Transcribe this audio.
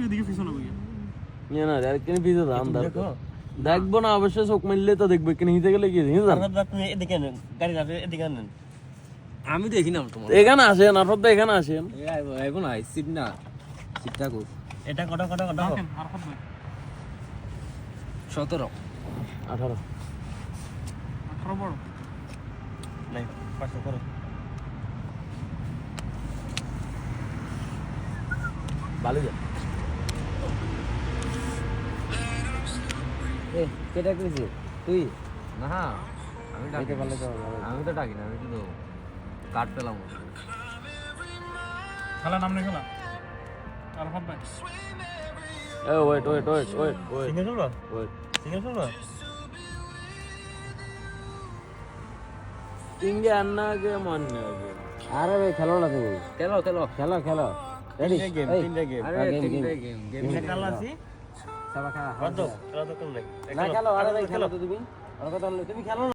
একটু এদিকে পিছনে বইয়া নিয়ে না আর কেন পিছে দাম দেখবো না অবশ্যই চোখ মিললে তো দেখবো কেন হিতে গেলে কি তুমি এদিকে নেন গাড়ি রাখে এদিকে নেন আমি দেখি না তোমার এখানে আসেন আর তো এখানে আসেন এখন আই সিট না সিটটা কো এটা কত দেখেন আর কত ভাই 17 18 18 বড় নাই 500 করো ভালো যা এ কেটা কইছিস তুই না আমি ডাকি ভালো তো আমি তো ডাকি না আমি তো কাট পেলাম খেলা নাম নেই খেলা আর কত ভাই এ ওয়েট সিঙ্গেল শুনবা ওয়েট সিঙ্গেল শুনবা ইংগে আন্না কে মন নেবে আরে ভাই খেলো না তুমি খেলো রেডি তিনটা গেম আরে তিনটা গেম তিনটা কাল আছি সবাই খেলা কত খেলা তো কোন নাই না খেলো আরে ভাই খেলো তো তুমি আর কথা তুমি খেলো